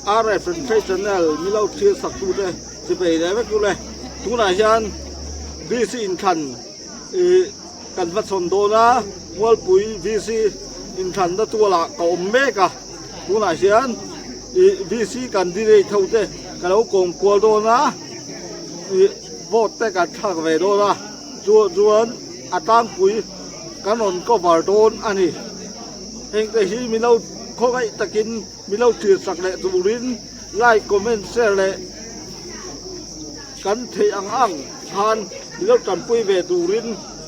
are professional milau thil sak tu te si pe le ve ku le tu na hian VC in khan kan va son do na wal pui VC in khan da tu la ka om me ka tu na hian VC kan di re thau te ka lo kong kwal do na vote te ka thak ve do na chuan atang pui kanon ko var don ani heng te hi milau kho gai takin milau thil sak le turin like comment share le kan thei ang han milau tan pui ve turin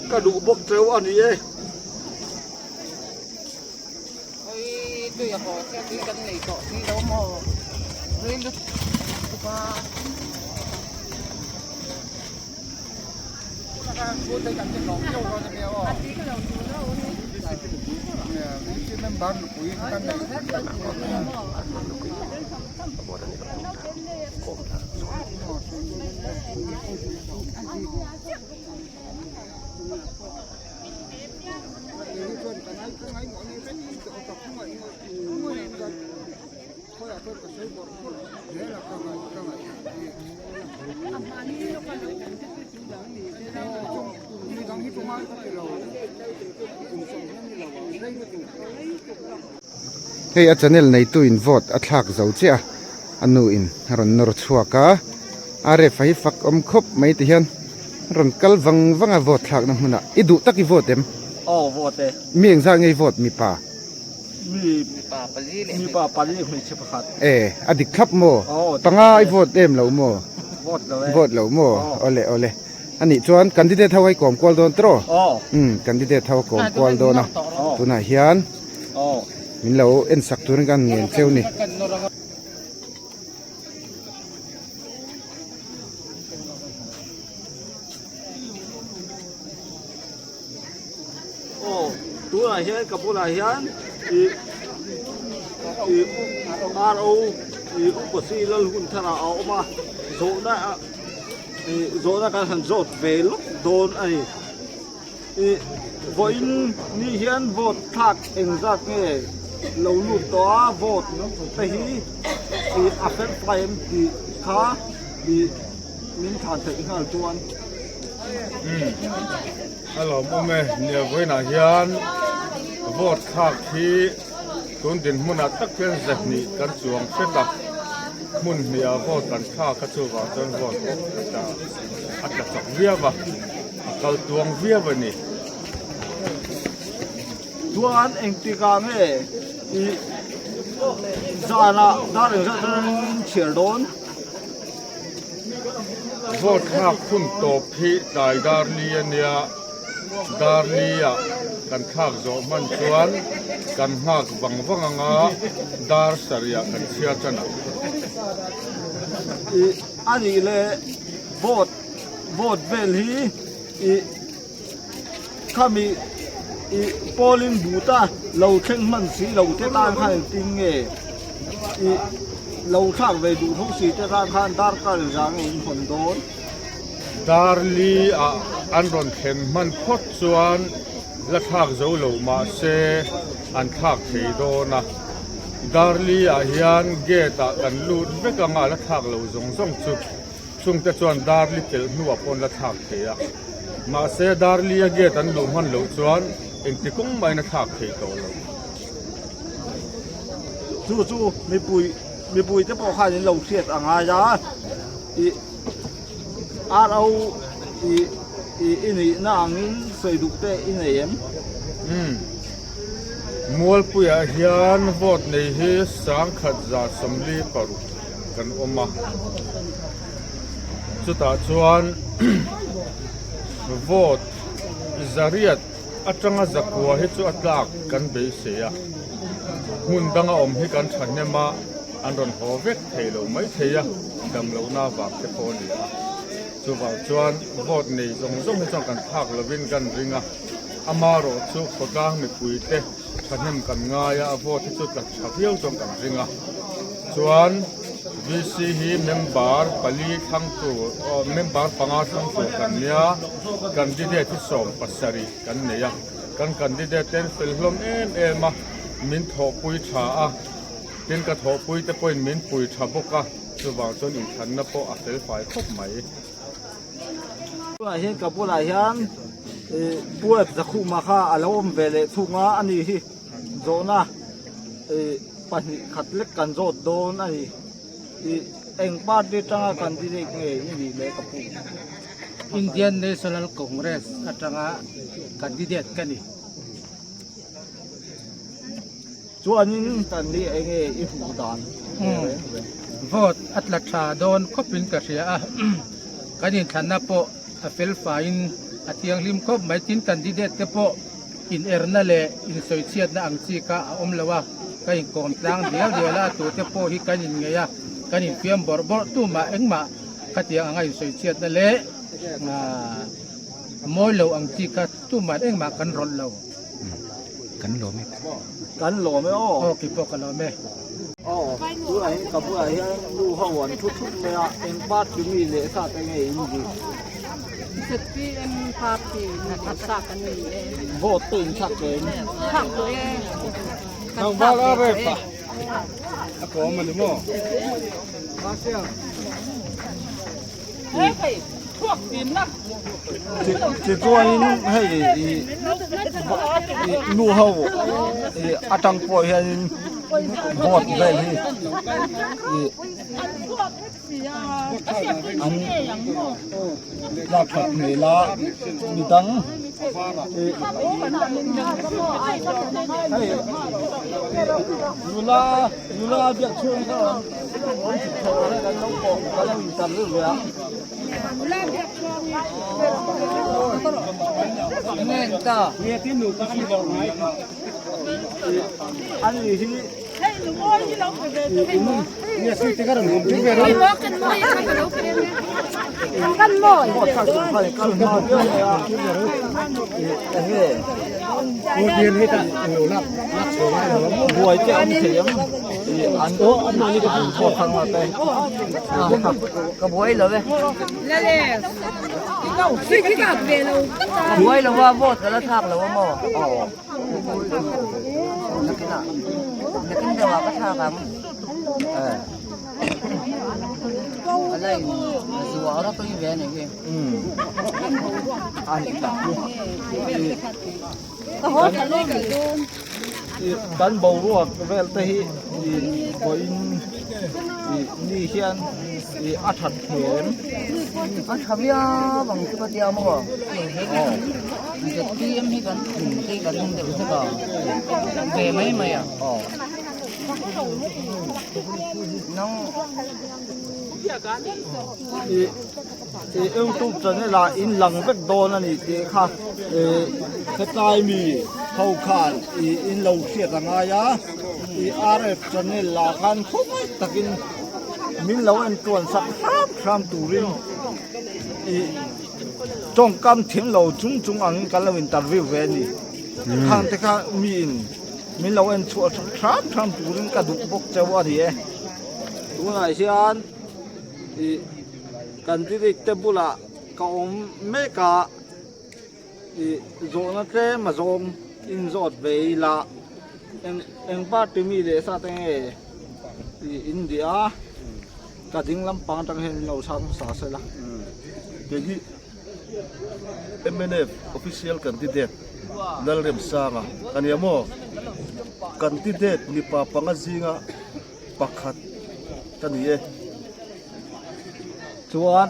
ka du bok treu ani e oi tu ya ko ka ti kan nei ko ti lo mo rin du pa ka ko te kan te lo yo ko te yo a ti ka lo du lo ni cái năm bán được quý căn này hei a channel nei tu in vote a thlak zo chia anu in ron nor chhuaka are fai fak om khop mai ti hian ron kal wanga vote thlak na hmuna idu taki vote em vote mi engza ngei vote mi pa mi pa pali hmei che pakhat adik khap mo panga I vote em lo mo vote lo mo ole ani chuan candidate thawai kom kwal don tro candidate thaw kom kwal do na tuna hian min lo en sak tur kan ngien cheu ni tu là hian kapu là hian ro uposi lal hun thara oma zona kan han zot vel don ani voin ni hian vote thak engzat nge lo lu to vote te hi a fel frame di kha di min than te ngal chuan hello mome nia voina hian vote thak hi tun din hmuna tak pen zat ni kan chuang feta mun nia vote kan kha ka chu wa ton vote ta atta chak viawa kal tuang viawa ni tuan eng ti ka nge zana dar zan chiar don vote thak khun to phi dai darlia kan thak zo man chuan kan hak wanganga dar saria kan chia chana ani le vote vel hi kami polin buta lo theng man si lo te tan khan ting nge lo thak ve du thong si te tan khan dar kal jang in hon don darli a an ron khen man phot chuan la thak zo lo ma se an thak thei do na darli a hian geta kan lut vekanga la thak lo zong zong chu chung te chuan darli tel nuwa pon la thak theia ma se darli a get an lu man lo chuan eng ti kung mai na thak thei to lo chu mi pui te po khan in lo thiet anga ya ro ini na angin sei duk te in em mual puya hian vote nei hi sang khat za somli paru kan oma chuta chuan vote zariat atanga zakwa hi chu atlak kan be se ya hun danga om hi kan thanema anron hovek thelo mai theya dam lo na wa te poli chu wa chuan vote nei zong zong hi chang kan thak lovin kan ringa amaro chu khoka mi puite thanem kan nga ya vote chu tak thaviau chong kan ringa chuan VC hi member pali thang tu member panga thang tu kan nia candidate som pasari kan neya kan candidate ten filhlom em ema min tho pui tha a tin ka tho pui te point min pui tha boka chuwang chon in than na po a fel fai khop mai hian ka bulah hian puat zakhu ma kha alom vele thunga ani hi zona pahnih khat lek kan zot don ani eng party tanga candidate nge ni le ka pu Indian National Congress atanga candidate kani chuanin tan ni enge I hu dan vote atla tha don khopin ka ria a kanin thanna po a fel fain atiang lim khop mai tin candidate te po in erna le in soichiat na ang chi ka om lawa kai kon tlang dia la tu te po hi kanin ngeya kanin piam bor tu ma engma katiang angai soichiat na le moi lo ang chi ka tu ma engma kan rol lo kan lo me o ki po ka lo me bulah ka bulah hian lu hawan thu me a eng party mi le sa te nge ni ZPM party na tatsa kani vote tin sak ke thak lo e Nang bala re pa. Ako man mo. thuốc tin lắm chỉ chuanin hei lu hau atang po hian vote ve hi an la khat ni la ni dang lula biak chuan ka on chi tho kan lo ko ka lo in tar lu ya anh gì thì căn mồi một thằng cũng phải căn mồi biết này à buổi chơi ăn thì ăn tốt ăn nó như cái một thằng mà đây cái buổi rồi đấy cái gặp về đâu buổi là qua vô cái là thạc là qua mò cái nào là cái thạc lắm cái này dù ở đó tôi về này kia ăn có hốt cái này cái luôn cán bầu ruột về tới coi đi hiền ăn thật hiền ăn thà bia bằng cái bát tiêu mà cái tiêm hay cái không được thế nào về mấy mày à nó ông tu chân là in lăng vết đồn này thì khác cái tai mì hậu khăn in lâu kia rằng ai á RF chân là gan không takin min lâu anh tuần sắc ham turin trong cam thiên lâu chúng anh cái là interview về đi hàng thế khác min lâu anh chua ham turin cái đục bốc châu đi đúng này xem candidate te bula ka om me ka zona te ma zom in zot ve la eng party mi le sa te India ka ding lam pang tang hen lo sang sa se la Jadi MNF official candidate Nalrem Sanga kaniamo candidate ni papangazinga pakhat taniye chuan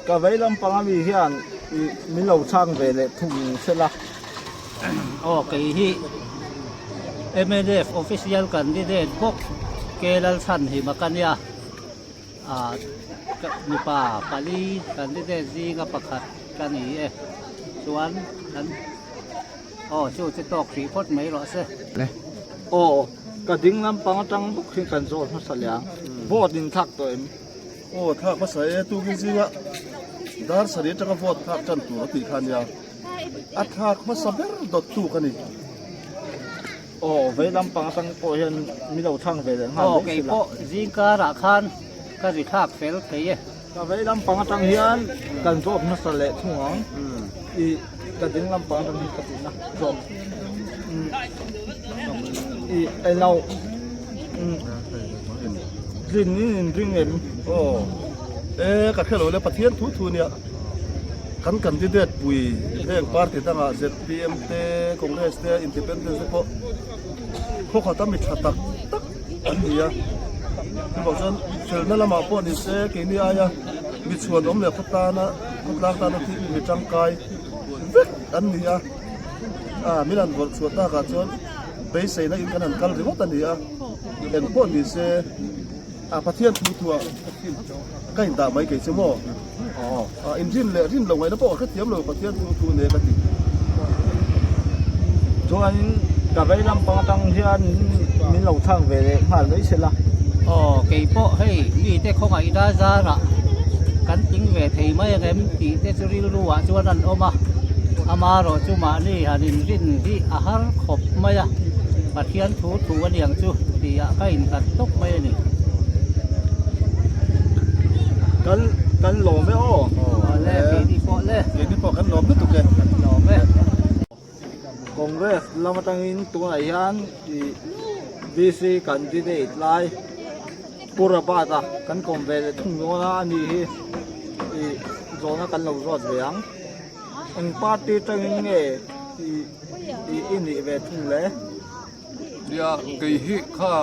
ka vei lam pang mi hian min lo chang ve le thung se la cái hi MNF official candidate bok kelal san hi makanya ni pa pali candidate zi nga pakhat kani chuan an chu che tok ri phot mai ro se ka ding lam pang tang buk hin kan zot ma salyang vote in thak to em o thak masai tu gizinga dar sari tanga vote thak chan tu ti khania athak masaber dot tu kani vei lam pang tang po hian mi lo chang ve le cái po zi ka ra khan ka ri thak fel thei ka vei lam pang tang hian kan zot ma sale thung ka ding lam pang tang hi ka ti na zot รินนี่ริงเอ็ม โอ้กับแค่เราเลยประเทศทุเนี่ยกันที่เด็ดปุยเองพาร์ตี้ตั้งแต่ ZPM เตคอนเกรสเตอินดิเพนเดนซ์พวกเขาทำมิชตักอันนี้ที่บอกฉันเชิญนั่นละมาพวกนี้เซ่กินนี่อะไรมีส่วนอมเหลือพัตตานะพัตตาตาที่มีจังกายอันนี้มิลันบอกส่วนตากับชนไปใส่ในอินกันนั่นกันหรือว่าตันนี้เห็นพวกนี้เซ่ประเทศทัวใกล้ตาไม่เกี่ยวมั้งอินทินเลยทินลงไว้นะพวกเขาเทียมเลยประเทศทัวเนี่ยกันดิ ช่วงนี้กับไอ้ลำปางตั้งที่อันมีเราทางเวรผ่านเลยใช่ละ อ๋อเกี่ยวกับให้มีแต่ของไอ้ดาซาระกันจริงเวทีไม่ยังไงมีแต่สุริรู้ว่าชวนนั้นออกมาอามาโรจุมานี่ฮันรินที่อาหารขบไม่อะปัดเทียนถูวันอย่างจูที่อะใกล้กันตกไม่นี่ กันหล่อไม่อ้อ เล่ปีนี้พอเล่ เดี๋ยวนี้พอกันหลอมนิดตุกแก หล่อไหม คอนเกรสเรามาตั้งอินตัวไหนยันBC candidate ไล่ปุระบาตากันคอมเวลทุ่งโยนาอันนี้โซนกันเรารอดเรียงอันปาร์ตี้ตั้งอินเงอินนี่เวทุ่งเล่ เดี๋ยวกี่ฮิข้า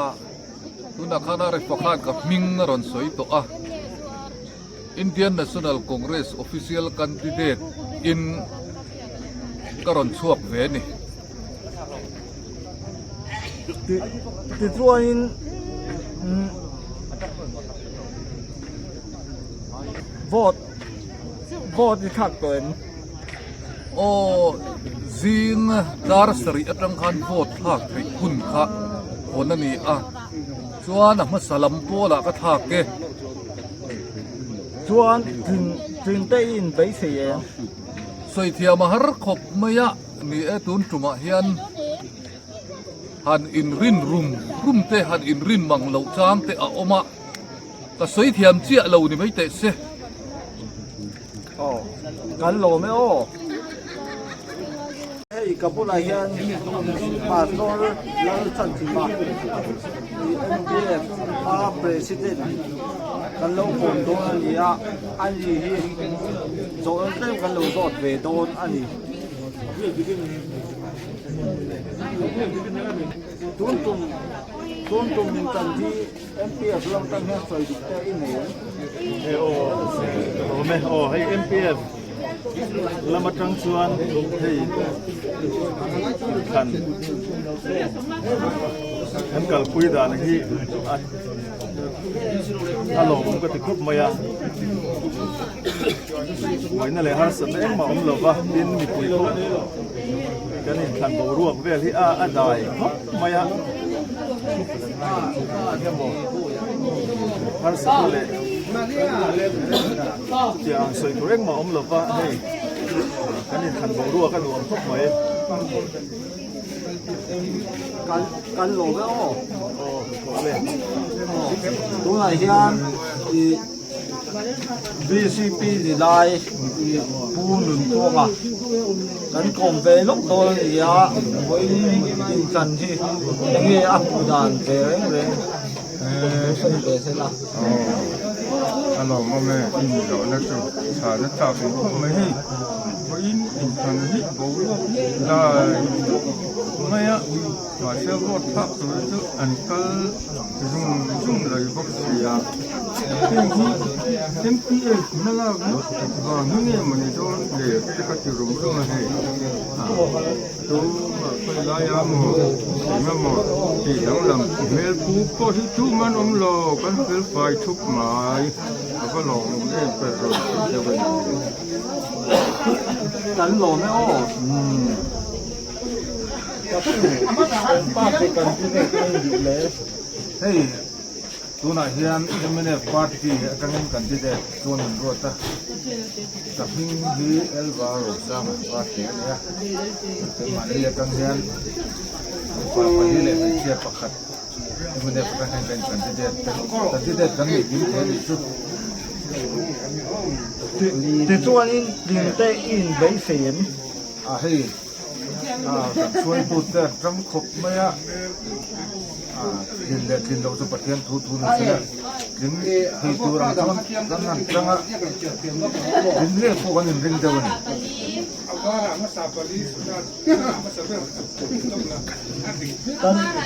ตุนักข้านาริฟข้านกับมิงนรอนสวยตัวIndian National Congress Official Candidate in กรอนชวกเวนี่ ติดตัวอินvote ที่ทักตัวเอง โอ้จีนดาร์สรีอัตรังคันโพดทักให้คุณค่ะคนนั้นนี่ส่วนน่ะมันสลัมโพละก็ทักเก ชวนถึงได้อินไปเสีย สวยเทียมหารขบไม่ยะนี่ตุนจุมาเฮียนหันอินรินรุมเตหันอินรินมังเหลาจางเตอมาก็สวยเทียมเจี๊ยเหลานี่ไม่เตะเส อ๋อกันหล่อไม่อ้อเฮ้ยกับพวกนายยันมาโน่แล้วฉันที่มาMPF มา President กันเราคนโดนอันนี้อันนี้โดนเต็มกันเราโดนเวโดนอันนี้ตุนกันที่ MPF เราตั้งให้ใส่ดิแต่อินเนี่ย โอ้ไม่โอ้ให้ MPF เรามาตั้งส่วนให้กันฉันก็คุยด่านที่ฮัลโหลผมก็ติดคุบมาอย่างไว้นั่นแหละฮะสมัยมาผมหลบว่าดินมีคุยคุบกันนี่ขันตัวรวบเวลที่ได้มาอย่างฮะสมัยเลยจะสวยตัวเองมาผมหลบว่าเฮ้ยกันนี่ขันตัวรวบกันรวมคุบมากันหล่อไม่อ้อ ตัวไหนที่อันBCP ที่ได้ปูหนุนตัวมากันคอมเวลล์ตัวนี้ไว้อินกันที่ยังไงปูดานเร่งสุดเด็ดละอันนั้นไม่อินเราเนี่ยจุชาเนี่ยจับไม่ให้อินกันที่บอกว่าได้ไม่อะมาเชื่อว่าพักตัวนี้อันก็จุ่มเลยพวกเสียMPF นั่นแหละว่านี่เนี่ยมันจะเลยจะก็จะรู้ว่าให้ตัวไปลายามมั่วที่ยังลำเมลปูก็ที่ชุ่มมันลกันเป็นไฟชุบไม้แล้วก็ลองเล่นไปรถจะไปกันหล่อไม่อ้อป้าไปกันที่ไหนกันอยู่เลยเฮ้ยตัวไหนที่อันจะไม่ได้ปาร์ตี้กันที่เด็กตัวนึงรถแต่พิงที่เอลวาโรซังปาร์ตี้เนี่ยจะมาเรียกกันยันปาร์ตี้เลยไม่เชื่อประคัดไม่ได้ประคัดกันที่เด็กกันไม่ยิ้มแค่นี้สุดที่ตัวนี้ดึงได้อินใบเสียนเฮ้ย ช่วยดูแต่จำขบไหมอ่ะกินเด็ดกินเราจะประเทียนทุนเสียกินที่ตัวเราชนกันนั่นจังอ่ะกินเลี้ยงพวกกันริงเดียวนี่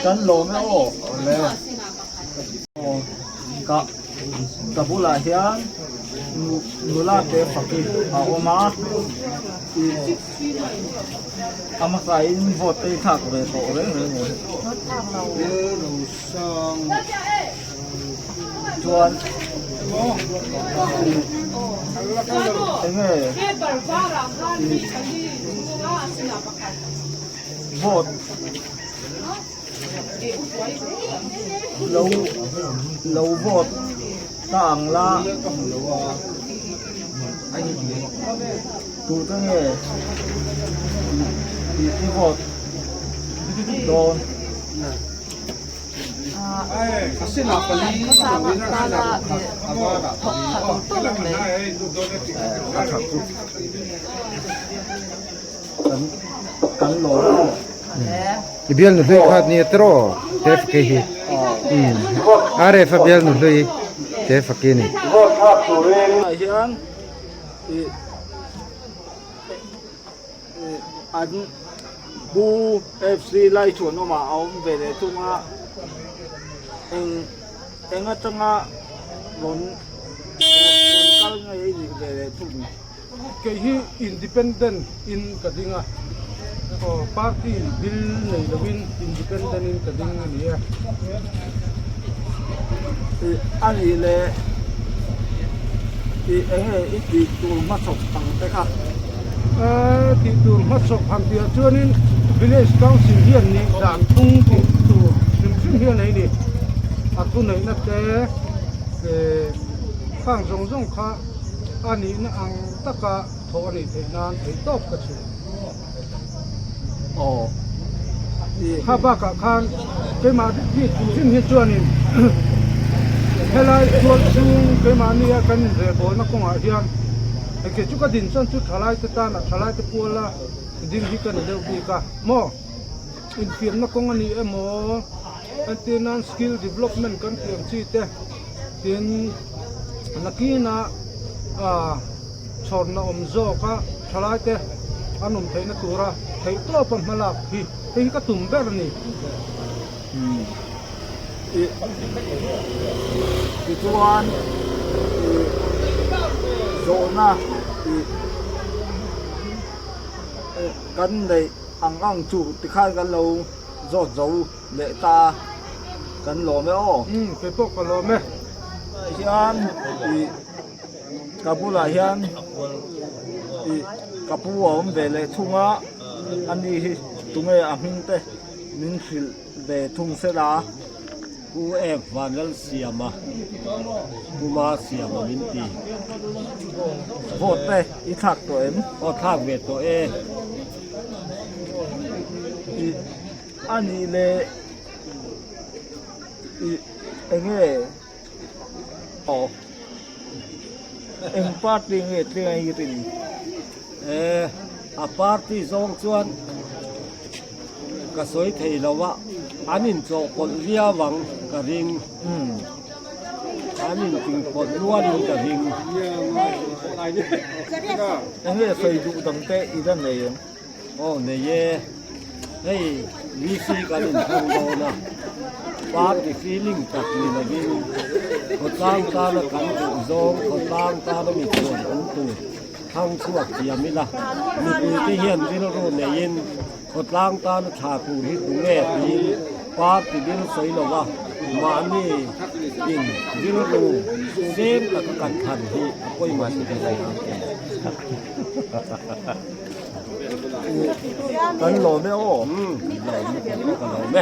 กันหลงแล้วแล้วกับผู้หลายเฮียนนูลาเตฝักอีเอามาเอามาใส่โวตตีถักเลยโตเลยชวนเอ้ยโวตเราโวตต่างละดูตั้งแต่ที่โวตโดนกันหลงอีเบียลนุ่ยขาดนี่ตรอเทฟเกฮีอะไรฟาเบียลนุ่ยเทฟเกนี่อันบูFC ไล่ชวนออกมาเอาไปเลยทุกมาเองก็จังอ่ะล้นกันไงนี่ไปเลยทุกเกี่ยอินดิเพนเดนต์อินกระดิ่งอ่ะพาร์ตี้บิลในลวินอินดิเพนเดนต์อินกระดิ่งนี่อ่ะอันนี้เลยอีตีตัวมาสบตังไปค่ะที่ตัวมัดศพพันเดียวช่วงนี้วิลเลจต้องสิ่งเฮียนนี่ด่านตุ้งที่ตัวสิ่งเฮียนไหนนี่อันตัวไหนนั่นแต่ข้างทรงข้าอันนี้นะอังตะกะโทนี่เทนานเทตบกระสุนข้าบ้ากะข้างเคยมาที่สิ่งเฮียนช่วงนี้เฮลัยตัวซึ่งเคยมาเนี่ยกันเรื่องโบนักกงอาเฮียนไอ้เกี่ยจุกดินส่วนจุดทลายตะตานะทลายตะปัวละดินที่กันเดือดดีกะหม้ออินเฟียมนักกงอันนี้หม้ออันที่นั่นสกิลดีเวล็อปเมนต์กันเตรียมชีเตะเตียนนักกีน่ะชอนน่ะโจกะทลายเตะอันนุ่มไทยนักตัวระไทยตัวปั๊มมาลักที่ก็ตุ่มเบอร์นี่อีจวนโซน่ะกันเลยอังจูติดข้ากันเราโจเลตากันหล่อไหมอ๋อไปพวกกันหล่อไหมเฮียนกับผู้หลายเฮียนกับผู้ว่าผมเดลทุ่งอ่ะอันนี้ทุ่งเอมิงเตมิงฟิลเดทุ่งเสดากูวานกัลเซียมากูมาเซียมามินตีโหดเลยอีทักตัวเอ็มทักเวทตัวเออันนี้เลยเองเอ็งปาร์ตี้เงี้ยเรื่องอะไรตินอาปาร์ตี้สองส่วนก็สวยเท่แล้ววะอันนี้โจคนเรียวังกระดิ่งอันนี้จึงคนล้วนกระดิ่งยังไงเคยดูตั้งแต่อีนั่นเลยเนี่ยให้วิธีการทำโดนะปาร์ตี้ฟีลิ่งกับนี่นะยิ่งคนต่างตาละกันโจคนต่างตาละมีส่วนอันตัวทั้งชั่วเทียมิละมีผู้ที่เห็นที่เรารู้เนี่ยยินคนต่างตาละชาคูที่ตัวแม่ที่ปาร์ตี้ที่เราใส่เราว่ามานี่ยิงที่เรารู้เส้นกับการขันที่ก็ยังมาสิได้กันหล่อไหมอ๋อกันหล่อไหม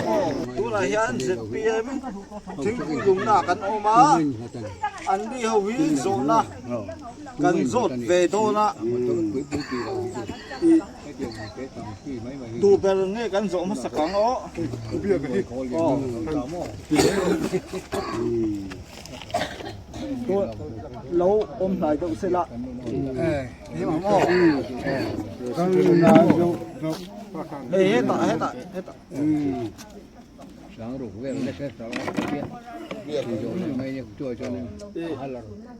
ตัวไหนยันเสร็จเปียมั้งถึงยุ่งหน้ากันออกมาอันนี้เขาวิ่งโซนนะกันโซดเวโดนะดูเป็นไงกันโซมาสักครั้งอ๋อเบียกันที่อ๋อตัว lâu ôm lại đâu sẽ lạ thế mà mò hết tạ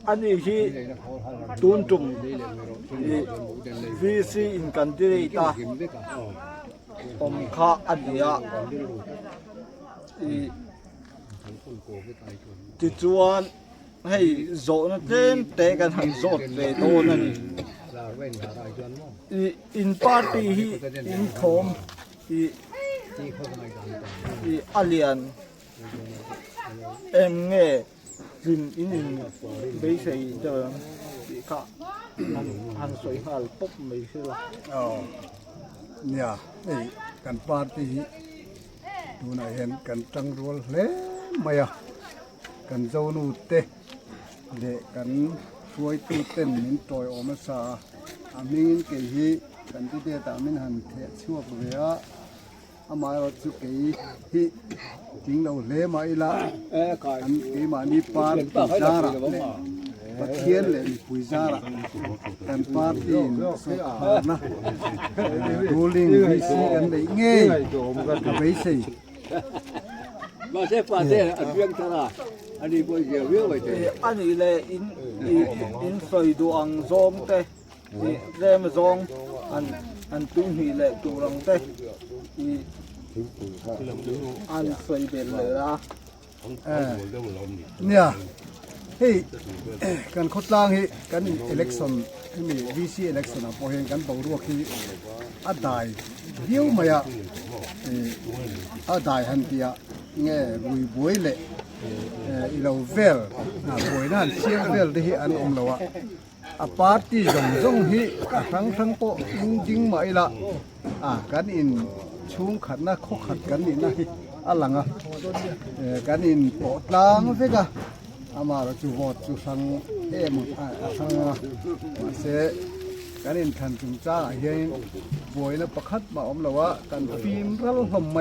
anh ấy khi tôn trọng VC in candidate ta kha anh ấy thì chuan hay dỗ nó tên téกันหันโจvềโดนนี่in party hi in thom alien em nghe rim in bây giờ giờ cả han soi hal pop mấy xưa làเนี่ยนี่กันปาร์ตี้ดูน่ะเห็นกันจังรัวเล่มาอ่ะกันเจ้านูเตะเด็กกันช่วยตู้เต้นมินตอยออกมาซาอามินเกยกันที่เดตามินหันเทชั่วเวียอามาเราจุกเกยฮิจริงเราเล่มาอีละกันเกยมานี่ปาร์ตี้จาระเนี่ยปะเทียนเลยปุยจาระกันปาร์ตี้สุดฮานะรูลิงวิซีกันได้เงี้ยกับไปสิ mà sẽ phát triển ở riêng thế nào anh đi bây giờ biết vậy thì anh ấy là in sợi đồ ăn rong thế đem rong anh tung hì lệ tụ lòng thế anh sợi bền lửa ra เนี่ยเฮ้ยกันโคตรล่างเฮ้ยกัน election ที่มี VC election อ่ะพอเห็นกันตัวรัวคืออัดได้เดี๋ยวมาอ่ะอัดได้หันที่อ่ะเงี้ยบุยเลยอีเราเวลบุยนั่นเสียงเวลที่อันเราอ่ะปาร์ตี้จงเฮ้ยทั้งโปจริงมาอีละกันอินชุ่มขัดนะคุกขัดกันนี่นะอะไรอ่ะกันอินโปตลางเฟกะอามาเราจูวอดจูสังหมดสังมาเสกันอินทันจุงจ้าเฮียบวยนะประคัดมาอมเราว่ากันฟิล์มเราทำไม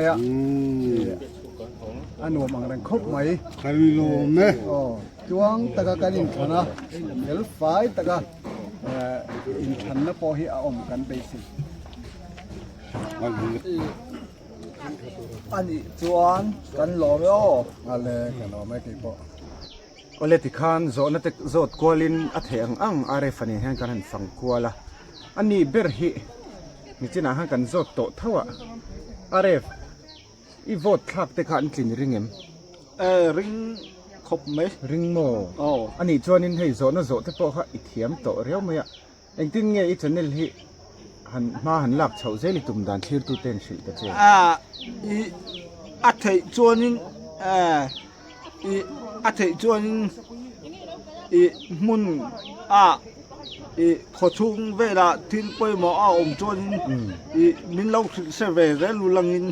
อันนู้นมันกันครบไหมกันโลมเนี่ยจวงตะกันอินทันนะเอลไฟตะกันอินทันนะพอให้อมกันไปสิอันนี้จวนกันหล่อไหมอ๋ออะไรกันหล่อไหมกี่ปอโอเลติคานโซนตโซดกวลินอัฐยังอังอาเรฟันเห็นกันฟังกวละอันนี้เบอร์ฮีมิจินาหันกันโซดโตเท่าอาเรฟอีโวตทักแต่ขันกลิ่นริงเอ็มริงครบไหมริงโมอันนี้จวนินให้โซนโซแต่พอเขาอิเทียมโตเรียวไหมอ่ะเองติ้งเงี้ยอีจันเนลฮีหันมาหันหลักเฉาเซลิตุมดันชีร์ตูเตนชีตะเจอีอัฐิจวนินอีอัฐิจวนอีมุนอีขอชุงเวลาทิ้งไปหมออมจวนอีมินเราเสวเรลุลังอิน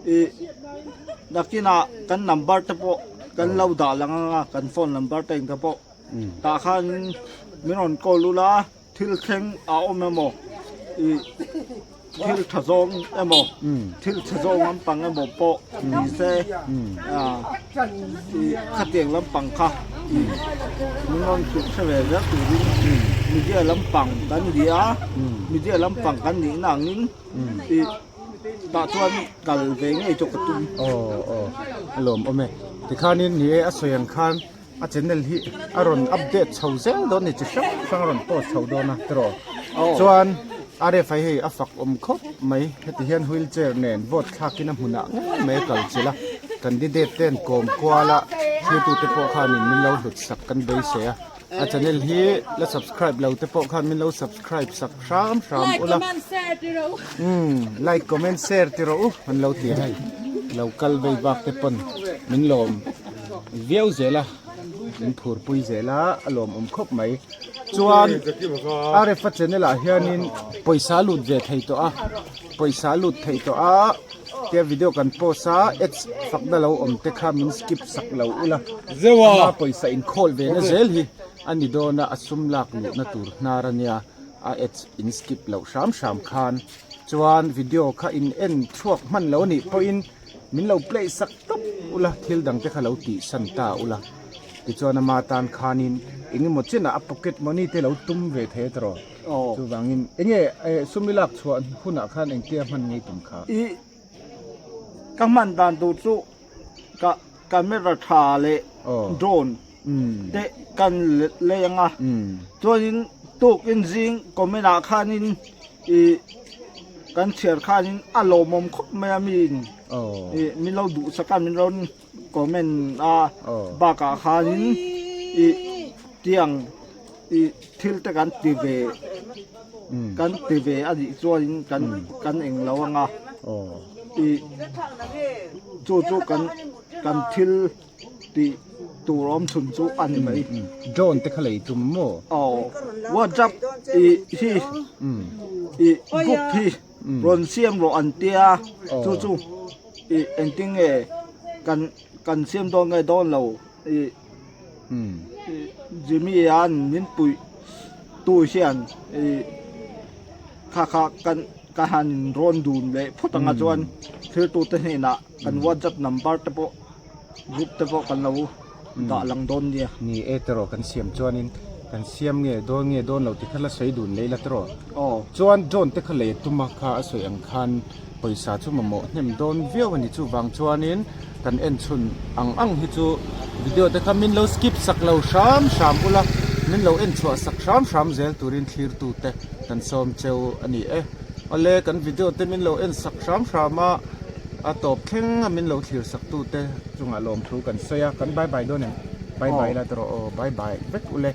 อีดักกินากันนัมเบอร์ตะโปกันเราด่าลังกันโฟนนัมเบอร์เต็งตะโปตาขันมินอนกอลุลาทิลเข่งอาอมเมโมอีทิลทะซงเอโมทิลทะซงลำปังเอโมโปดีเซขัดเตียงลำปังค่ะมึงนอนสุดเฉลยแล้วตื่นมีเดียลำปังกันเดียมีเดียลำปังกันหนีหนังนิ้งตาชวนกัลเวงไอจกตุ้มลมโอเมที่ข้านี่นี่อาศัยยังข้านอาจจะเนลฮีอารอนอัปเดตชาวเซลโดนนี่จะช่างรอนโตชาวโดนนะตรอส่วนอาเรฟไให้อัฟักคบไม่เหตุเห็นวิลเจอร์เนนวอดทักกินน้ำหุ่นอ่ะไม่กัลจิละกันดิเดตเต้นกลมกว่าละที่ตัวเตปอขานินมิเราหลุดสักกันไปเสียอาจารย์เนลฮีและ subscribe เราเตปอขามิเรา subscribe สักชามอุละlike comment share ที่เรามันเราเตียให้เรากัลไปบักเตปนมินลมเวียวเจละมินผูรปุยเจละลมคบไหมจวนอาเรฟัดเจนละเฮียนินปอยสาลุดเวทให้ตัวปอยสาลุดให้ตัวเดี๋ยววิดีโอกันโพสเอ็ดฝักดเราเตะขามินสกิปสักเราอุละเจ้าปอยสาอินคอลเวนะเซลฮีอันนี้โดนอัสุมลักลุนัตูร์นารันยาเอ็ดอินสกิปเราชามคานจวนวิดีโอข้าอินเอ็นช่วงมันเรานี่พออินมินเราเพลย์สักตุ๊บอุละทิลดังเตะขาเราตีสันตาอุละที่จวนมาตานคานิน inge mo chena a pocket money te lo tum ve the tro chu wangin enge sumilak chuan huna khan eng tia man ngei tum kha i kaman dan tu chu ka camera tha le drone de kan le nga chuanin tuk in jing komena khanin i kan thiar khanin alomom khop mayamin i min lo du sakan min ron comment a ba ka khanin i tiang i thil te kan ti ve kan ti ve adi chuanin kan eng lo nga i chu kan thil ti turom chun chu an mai drone te khalei tum mo WhatsApp i hi i group hi ron siam ro an tia chu i ending e kan siam do ngai don lo i Jimmy an min pui tu hian i kha kan han ron dun le phutanga chuan thil tu te hena kan WhatsApp number te po group te po kan lo da lang don dia ni etero kan siam chuanin kan siam nge don lo ti khala sei dun leila tro chuan drone te khale tuma kha asoi ang khan poisa chu mamo hnem don viau ani chu wang chuanin kan en chun ang hi chu video te khamin lo skip sak lo sham ula min lo en chua sak sham zel turin thlir tu te kan som cheu ani ole kan video te min lo en sak shama a top thleng min lo thlir sak tu te chunga lom thu kan soya kan bye bye don bye bye la tro bye bye vek ule